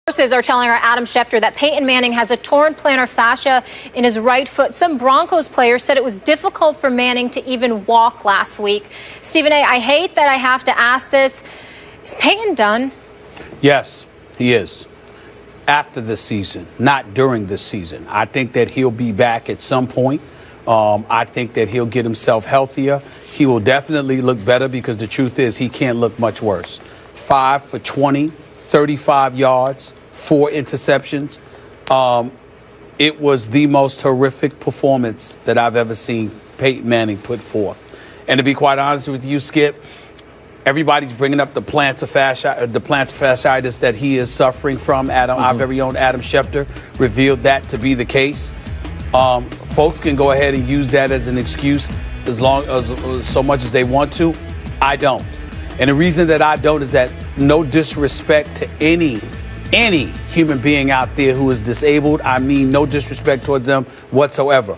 Sources are telling our Adam Schefter that Peyton Manning has a torn plantar fascia in his right foot. Some Broncos players said it was difficult for Manning to even walk last week. Stephen A., I hate that I have to ask this. Is Peyton done? Yes, he is. After this season, not during this season. I think that he'll be back at some point. I think that he'll get himself healthier. He will definitely look better because the truth is he can't look much worse. 5 for 20. 35 yards, 4 interceptions. It was the most horrific performance that I've ever seen Peyton Manning put forth. And to be quite honest with you, Skip, everybody's bringing up the plantar fasciitis that he is suffering from. Our very own Adam Schefter revealed that to be the case. Folks can go ahead and use that as an excuse so much as they want to. I don't. And the reason that I don't is that no disrespect to any human being out there who is disabled. I mean, no disrespect towards them whatsoever.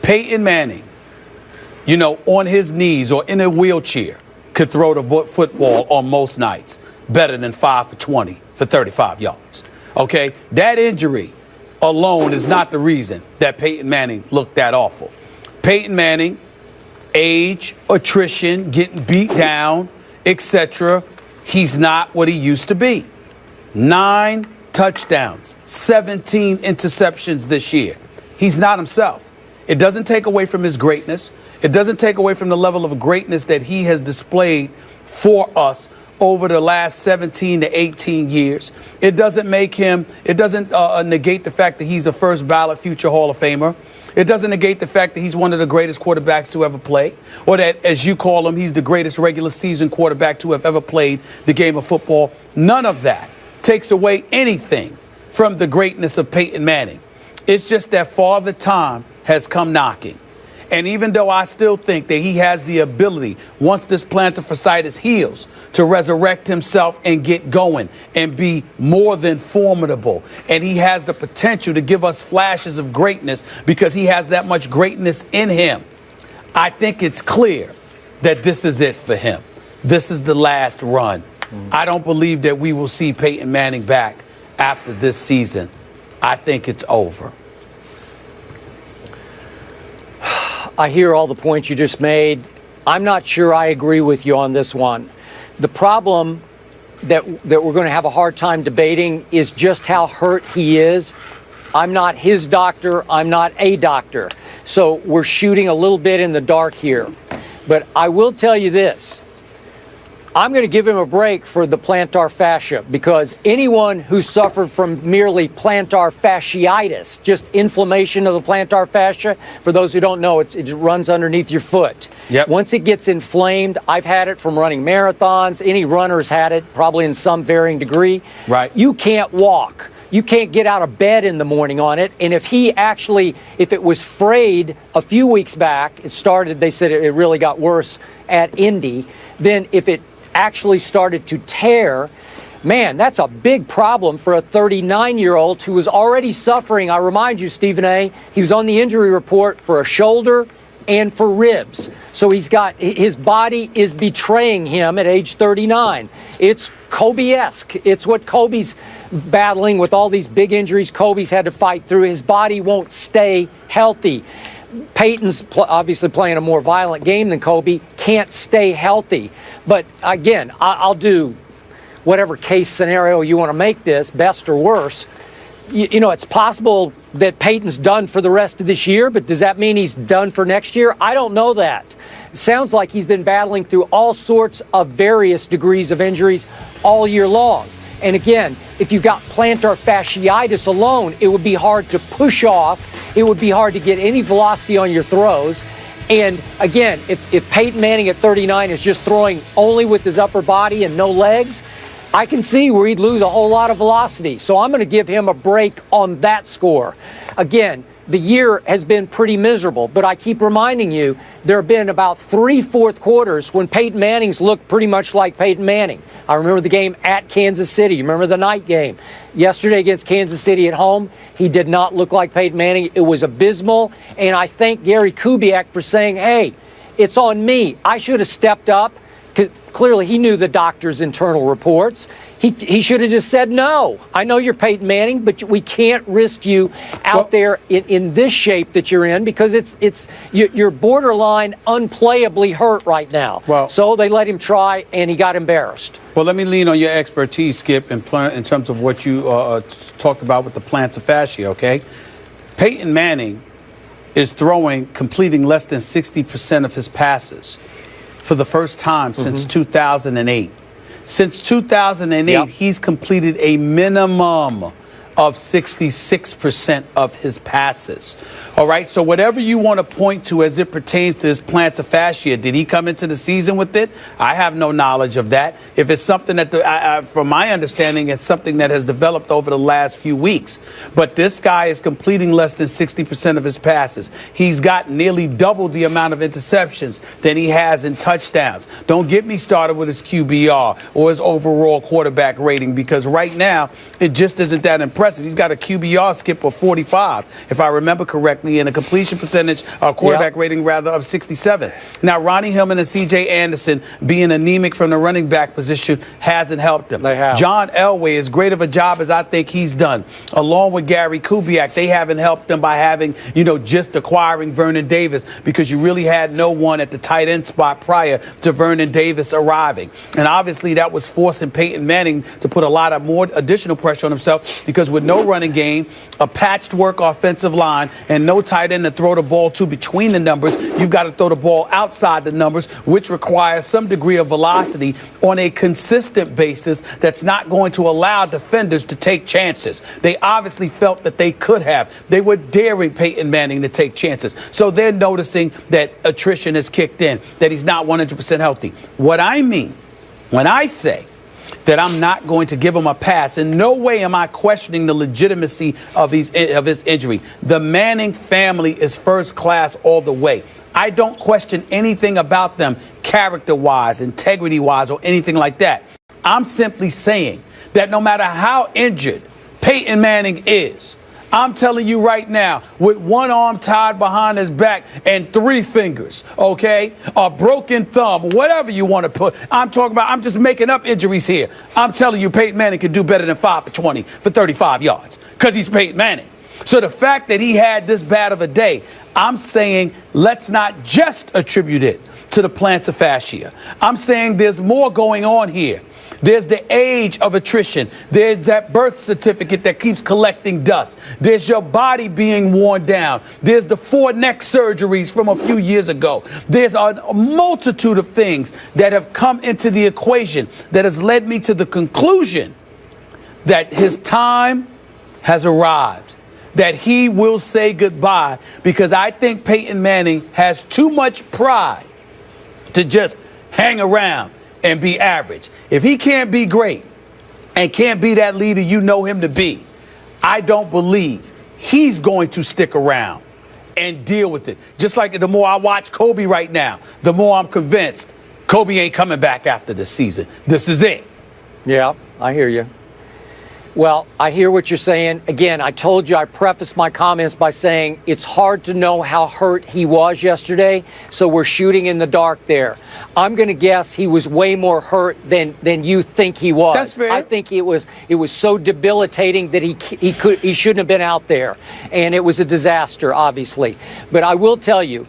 Peyton Manning, on his knees or in a wheelchair, could throw the football on most nights better than 5 for 20 for 35 yards. Okay? That injury alone is not the reason that Peyton Manning looked that awful. Peyton Manning, age, attrition, getting beat down, etc. He's not what he used to be. 9 touchdowns, 17 interceptions this year. He's not himself. It doesn't take away from his greatness. It doesn't take away from the level of greatness that he has displayed for us over the last 17 to 18 years. It doesn't negate the fact that he's a first ballot future Hall of Famer. It doesn't negate the fact that he's one of the greatest quarterbacks to ever play, or that, as you call him, he's the greatest regular season quarterback to have ever played the game of football. None of that takes away anything from the greatness of Peyton Manning. It's just that Father Time has come knocking. And even though I still think that he has the ability, once this plantar fasciitis heals, to resurrect himself and get going and be more than formidable, and he has the potential to give us flashes of greatness because he has that much greatness in him, I think it's clear that this is it for him. This is the last run. I don't believe that we will see Peyton Manning back after this season. I think it's over. I hear all the points you just made. I'm not sure I agree with you on this one. The problem that we're going to have a hard time debating is just how hurt he is. I'm not his doctor. I'm not a doctor. So we're shooting a little bit in the dark here. But I will tell you this. I'm going to give him a break for the plantar fascia because anyone who suffered from merely plantar fasciitis, just inflammation of the plantar fascia, for those who don't know, it runs underneath your foot. Yep. Once it gets inflamed, I've had it from running marathons. Any runner's had it, probably in some varying degree. Right. You can't walk. You can't get out of bed in the morning on it. And if it was frayed a few weeks back, they said it really got worse at Indy, then if it actually started to tear, man, that's a big problem for a 39-year-old who was already suffering. I remind you, Stephen A., he was on the injury report for a shoulder and for ribs. So his body is betraying him at age 39. It's Kobe-esque. It's what Kobe's battling with all these big injuries Kobe's had to fight through. His body won't stay healthy. Peyton's obviously playing a more violent game than Kobe, can't stay healthy. But again, I'll do whatever case scenario you want to make this, best or worse. It's possible that Peyton's done for the rest of this year, but does that mean he's done for next year? I don't know that. It sounds like he's been battling through all sorts of various degrees of injuries all year long. And again, if you've got plantar fasciitis alone, it would be hard to push off. It would be hard to get any velocity on your throws. And again, if Peyton Manning at 39 is just throwing only with his upper body and no legs, I can see where he'd lose a whole lot of velocity. So I'm going to give him a break on that score. Again, the year has been pretty miserable, but I keep reminding you, there have been about 3 fourth quarters when Peyton Manning's looked pretty much like Peyton Manning. I remember the game at Kansas City. You remember the night game. Yesterday against Kansas City at home, he did not look like Peyton Manning. It was abysmal, and I thank Gary Kubiak for saying, hey, it's on me. I should have stepped up. Clearly, he knew the doctor's internal reports. He should have just said no. I know you're Peyton Manning, but we can't risk you out there in this shape that you're in because you're borderline unplayably hurt right now. Well, so they let him try, and he got embarrassed. Well, let me lean on your expertise, Skip, in terms of what you talked about with the plantar fascia, okay? Peyton Manning is completing less than 60% of his passes for the first time since 2008. Since 2008, he's completed a minimum of 66% of his passes. All right, so whatever you want to point to as it pertains to his plantar fascia, did he come into the season with it? I have no knowledge of that. If it's something that, from my understanding, it's something that has developed over the last few weeks. But this guy is completing less than 60% of his passes. He's got nearly double the amount of interceptions than he has in touchdowns. Don't get me started with his QBR or his overall quarterback rating, because right now it just isn't that impressive. He's got a QBR, Skip, of 45, if I remember correctly, and a completion percentage, quarterback rating rather, of 67. Now, Ronnie Hillman and C.J. Anderson being anemic from the running back position hasn't helped him. They have. John Elway, as great of a job as I think he's done, along with Gary Kubiak, they haven't helped them by having, just acquiring Vernon Davis, because you really had no one at the tight end spot prior to Vernon Davis arriving. And obviously that was forcing Peyton Manning to put a lot of more additional pressure on himself, because with no running game, a patchwork offensive line, and no tight end to throw the ball to between the numbers, you've got to throw the ball outside the numbers, which requires some degree of velocity on a consistent basis that's not going to allow defenders to take chances. They obviously felt that they could have. They were daring Peyton Manning to take chances. So they're noticing that attrition has kicked in, that he's not 100% healthy. What I mean when I say that I'm not going to give him a pass, in no way am I questioning the legitimacy of his injury. The Manning family is first class all the way. I don't question anything about them character-wise, integrity-wise, or anything like that. I'm simply saying that no matter how injured Peyton Manning is, I'm telling you right now, with one arm tied behind his back and 3 fingers, okay, a broken thumb, whatever you want to put. I'm just making up injuries here. I'm telling you, Peyton Manning can do better than 5 for 20 for 35 yards because he's Peyton Manning. So the fact that he had this bad of a day, I'm saying let's not just attribute it to the plantar fascia. I'm saying there's more going on here. There's the age of attrition. There's that birth certificate that keeps collecting dust. There's your body being worn down. There's the 4 neck surgeries from a few years ago. There's a multitude of things that have come into the equation that has led me to the conclusion that his time has arrived, that he will say goodbye, because I think Peyton Manning has too much pride to just hang around and be average. If he can't be great and can't be that leader you know him to be, I don't believe he's going to stick around and deal with it. Just like the more I watch Kobe right now, the more I'm convinced Kobe ain't coming back after this season. This is it. Yeah, I hear you. Well, I hear what you're saying. Again, I told you, I prefaced my comments by saying it's hard to know how hurt he was yesterday, so we're shooting in the dark there. I'm going to guess he was way more hurt than you think he was. That's fair. I think it was so debilitating that he shouldn't have been out there, and it was a disaster, obviously. But I will tell you,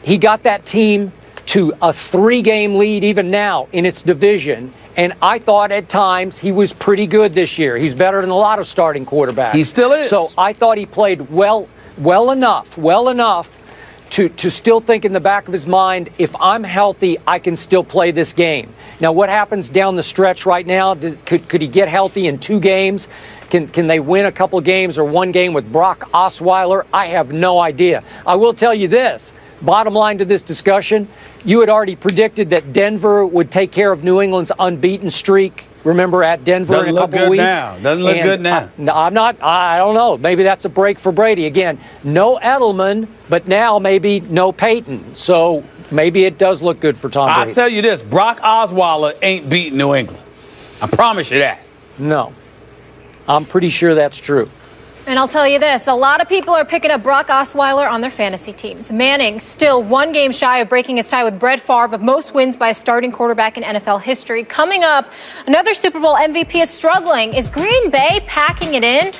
he got that team to a 3-game lead even now in its division. And I thought at times he was pretty good this year. He's better than a lot of starting quarterbacks. He still is. So I thought he played well enough to still think in the back of his mind, if I'm healthy, I can still play this game. Now, what happens down the stretch right now? Could he get healthy in 2 games? Can they win a couple games or 1 game with Brock Osweiler? I have no idea. I will tell you this. Bottom line to this discussion, you had already predicted that Denver would take care of New England's unbeaten streak. Remember, at Denver in a couple of weeks. Doesn't look good now. I don't know. Maybe that's a break for Brady. Again, no Edelman, but now maybe no Peyton. So maybe it does look good for Tom Brady. I'll tell you this, Brock Osweiler ain't beating New England. I promise you that. No. I'm pretty sure that's true. And I'll tell you this, a lot of people are picking up Brock Osweiler on their fantasy teams. Manning still one game shy of breaking his tie with Brett Favre of most wins by a starting quarterback in NFL history. Coming up, another Super Bowl MVP is struggling. Is Green Bay packing it in?